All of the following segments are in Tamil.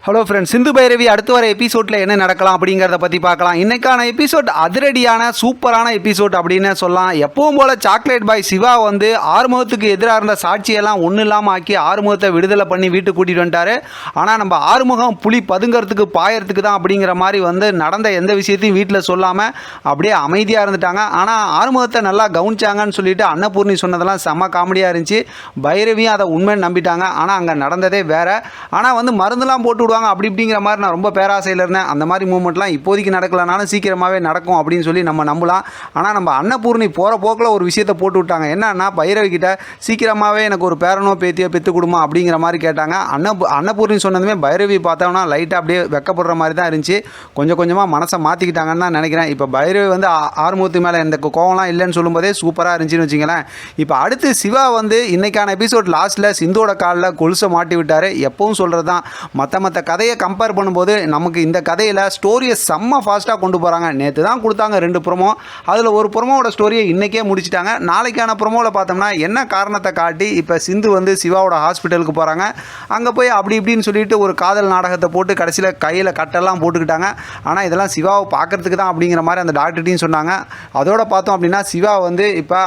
ஹலோ ஃப்ரெண்ட்ஸ், சிந்து பைரவி அடுத்து வர எபிசோடில் என்ன நடக்கலாம் அப்படிங்கிறத பற்றி பார்க்கலாம். இன்றைக்கான எபிசோட் அதிரடியான சூப்பரான எபிசோட் அப்படின்னு சொல்லலாம். எப்பவும் போல் சாக்லேட் பாய் சிவா வந்து ஆறுமுகத்துக்கு எதிராக இருந்த சாட்சியெல்லாம் ஒன்றும் இல்லாமல் ஆக்கி ஆறுமுகத்தை விடுதலை பண்ணி வீட்டுக்கு கூட்டிகிட்டு வந்துட்டார். ஆனால் நம்ம ஆறுமுகம் புலி பதுங்கிறதுக்கு பாயறதுக்கு தான் அப்படிங்கிற மாதிரி வந்து நடந்த எந்த விஷயத்தையும் வீட்டில் சொல்லாமல் அப்படியே அமைதியாக இருந்துட்டாங்க. ஆனால் ஆறுமுகத்தை நல்லா கவனிச்சாங்கன்னு சொல்லிட்டு அன்னபூர்ணி சொன்னதெல்லாம் செம்ம காமெடியாக இருந்துச்சு. பைரவியும் அதை உண்மைன்னு நம்பிட்டாங்க. ஆனால் அங்கே நடந்ததே வேறு. ஆனால் வந்து மருந்தெல்லாம் போட்டு அப்படி இப்படிங்கிற மாதிரி நான் ரொம்ப பேராசையில் இருந்தேன். அந்த மாதிரி மூமெண்ட்லாம் இப்போதைக்கு நடக்கலனாலும் சீக்கிரமாகவே நடக்கும் அப்படின்னு சொல்லி நம்ம நம்பலாம். ஆனால் நம்ம அன்னபூர்ணி போகிற போக்கில் ஒரு விஷயத்தை போட்டு விட்டாங்க. என்னன்னா, பைரவி கிட்ட சீக்கிரமாகவே எனக்கு ஒரு பேரனோ பேத்தியோ பெற்று கொடுமா அப்படிங்கிற மாதிரி கேட்டாங்க. அன்னபூர்ணி சொன்னதுமே பைரவி பார்த்தோம்னா லைட்டாக அப்படியே வெக்கப்படுற மாதிரி தான் இருந்துச்சு. கொஞ்சம் கொஞ்சமாக மனசை மாற்றிக்கிட்டாங்கன்னு தான் நினைக்கிறேன். இப்போ பைரவி வந்து ஆறுமுகத்து மேலே எந்த கோவம்லாம் இல்லைன்னு சொல்லும்போதே சூப்பராக இருந்துச்சுன்னு வச்சுங்களேன். இப்போ அடுத்து சிவா வந்து இன்னைக்கான எபிசோட் லாஸ்ட்டில் சிந்தோட காலில் கொலுசை மாட்டி விட்டார். எப்பவும் சொல்கிறது தான், மற்ற கதையை கம்பேர் பண்ணும்போது நமக்கு இந்த கதையில் ஸ்டோரியை செம்ம ஃபாஸ்ட்டாக கொண்டு போகிறாங்க. நேற்று தான் கொடுத்தாங்க 2 ப்ரோமோ. அதில் ஒரு ப்ரோமோவோட ஸ்டோரியை இன்றைக்கே முடிச்சிட்டாங்க. நாளைக்கான ப்ரோமோவில் பார்த்தோம்னா என்ன காரணத்தை காட்டி இப்போ சிந்து வந்து சிவாவோட ஹாஸ்பிட்டலுக்கு போகிறாங்க. அங்கே போய் அப்படி இப்படின்னு சொல்லிட்டு ஒரு காதல் நாடகத்தை போட்டு கடைசியில் கையில் கட்டெல்லாம் போட்டுக்கிட்டாங்க. ஆனால் இதெல்லாம் சிவாவை பார்க்குறதுக்கு தான் அப்படிங்கிற மாதிரி அந்த டாக்டர்கிட்டையும் சொன்னாங்க. அதோட பார்த்தோம் அப்படின்னா சிவா வந்து இப்போ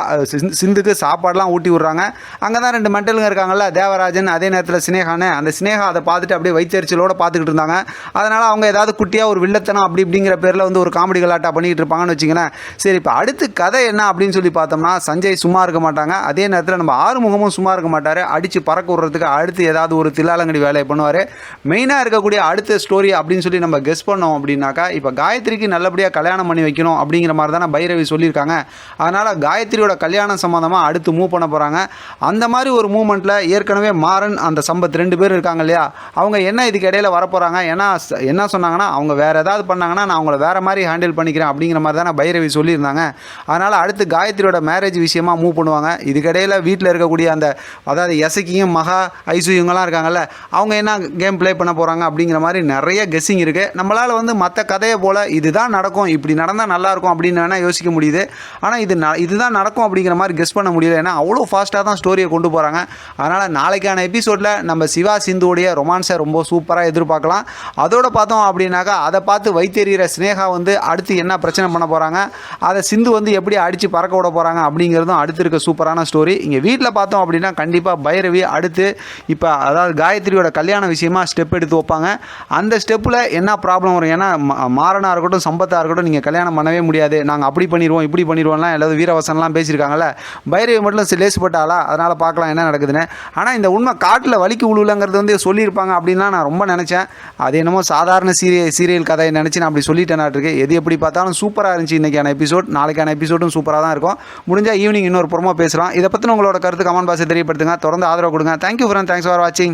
சிந்துக்கு சாப்பாடெலாம் ஊட்டி விட்றாங்க. அங்கே தான் 2 மென்டலுங்க இருக்காங்கல்ல, தேவராஜன், அதே நேரத்தில் சினேகான்னு. அந்த சினேகா அதை பார்த்துட்டு அப்படியே வைத்தறிச்சலோட பார்த்துக்கிட்டு இருந்தாங்க. அதனால் அவங்க ஏதாவது குட்டியாக ஒரு வில்லத்தனம் அப்படி இப்படிங்கிற பேரில் வந்து ஒரு காமெடி கலாட்டா பண்ணிக்கிட்டு இருப்பாங்கன்னு வச்சுங்களேன். சரி, இப்போ அடுத்து கதை என்ன அப்படின்னு சொல்லி பார்த்தோம்னா, சஞ்சய் சும்மா இருக்க மாட்டாங்க. அதே நேரத்தில் நம்ம ஆறுமுகமும் சும்மா இருக்க மாட்டார். அடித்து பறக்க விடுறதுக்கு அடுத்து ஏதாவது ஒரு தில்லாலங்கடி வேலையை பண்ணுவார். மெயினாக இருக்கக்கூடிய அடுத்த ஸ்டோரி அப்படின்னு சொல்லி நம்ம கெஸ் பண்ணோம் அப்படின்னாக்கா, இப்போ காயத்ரிக்கு நல்லபடியாக கல்யாணம் பண்ணி வைக்கணும் அப்படிங்கிற மாதிரி தானே பைரவி சொல்லியிருக்காங்க. அதனால் காயத்ரியோட கல்யாணம் சம்மந்தமாக அடுத்து மூவ் பண்ண போகிறாங்க. அந்த மாதிரி ஒரு மூமெண்ட்டில் ஏற்கனவே மாறன் அந்த சம்பத் 2 பேர் இருக்காங்க இல்லையா, அவங்க என்ன இதுக்கு இடையில் வரப்போகிறாங்க. ஏன்னா என்ன சொன்னாங்கன்னா, அவங்க வேறு ஏதாவது பண்ணாங்கன்னா நான் அவங்கள வேறு மாதிரி ஹேண்டில் பண்ணிக்கிறேன் அப்படிங்கிற மாதிரி தானே பைரவி சொல்லியிருந்தாங்க. அதனால் அடுத்து காயத்ரியோட மேரேஜ் விஷயமா மூவ் பண்ணுவாங்க. இதுக்கிடையில் வீட்டில் இருக்கக்கூடிய அந்த அதாவது எசக்கியும் மகா ஐசு இவங்கெல்லாம் இருக்காங்கல்ல, அவங்க என்ன கேம் ப்ளே பண்ண போகிறாங்க அப்படிங்கிற மாதிரி நிறைய கெஸ்ஸிங் இருக்குது. நம்மளால் வந்து மற்ற கதையை போல் இதுதான் நடக்கும், இப்படி நடந்தால் நல்லாயிருக்கும் அப்படின்னு வேணால் யோசிக்க முடியுது. ஆனால் இதுதான் நடக்கும் அப்படிங்கிற மாதிரி கெஸ் பண்ண முடியல. ஏன்னா அவ்வளோ ஃபாஸ்ட்டாக தான் ஸ்டோரியை கொண்டு போகிறாங்க. அதனால் நாளைக்கான எபிசோடில் நம்ம சிவா சிந்துவோடைய ரொமான்ஸை ரொம்ப சூப்பராக எதிர்பார்க்கலாம். அதோட பார்த்தோம் அப்படின்னாக்கா, அதை பார்த்து வைத்தெறிகிற ஸ்னேகா வந்து அடுத்து என்ன பிரச்சனை பண்ண போகிறாங்க, அதை சிந்து வந்து எப்படி அடித்து பறக்க விட போகிறாங்க அப்படிங்கிறதும் அடுத்து இருக்க சூப்பரான ஸ்டோரி. இங்கே வீட்டில் பார்த்தோம் அப்படின்னா கண்டிப்பாக பைரவி அடுத்து இப்போ அதாவது காயத்ரியோட கல்யாண விஷயமா ஸ்டெப் எடுத்து வைப்பாங்க. அந்த ஸ்டெப்பில் என்ன ப்ராப்ளம் வரும், ஏன்னா மாறனாக இருக்கட்டும் சம்பத்தாக இருக்கட்டும் நீங்கள் கல்யாணம் பண்ணவே முடியாது, நாங்கள் அப்படி பண்ணிடுவோம் இப்படி பண்ணிடுவோம்லாம் எல்லாரும் வீரவசனம்லாம் பேசியிருக்காங்கல்ல. பைரவி மட்டும் லேசுப்பட்டாலா, அதனால் பார்க்கலாம் என்ன நடக்குதுன்னு. ஆனால் இந்த உண்மை காட்டில் வலிக்கு உழுவுலங்கிறது வந்து சொல்லியிருப்பாங்க அப்படின்லாம் நான் ரொம்ப நினச்சேன். அது என்னமோ சாதாரண சீரியல் கதையை நினச்சி நான் அப்படி சொல்லிட்டேனாட்டிருக்கு. எது எப்படி பார்த்தாலும் சூப்பராக இருந்துச்சு இன்றைக்கான எபிசோட். நாளைக்கான எபிசோடும் சூப்பராக தான் இருக்கும். முடிஞ்சால் ஈவினிங் இன்னொரு ப்ரோமோ பேசலாம். இதை பற்றி உங்களோட கருத்து கமெண்ட் பாக்ஸில் தெரியப்படுத்துங்க. தொடர்ந்து ஆதரவு கொடுங்க. தேங்க்யூ ஃப்ரெண்ட், தேங்க்ஸ் ஃபார் வாட்சிங்.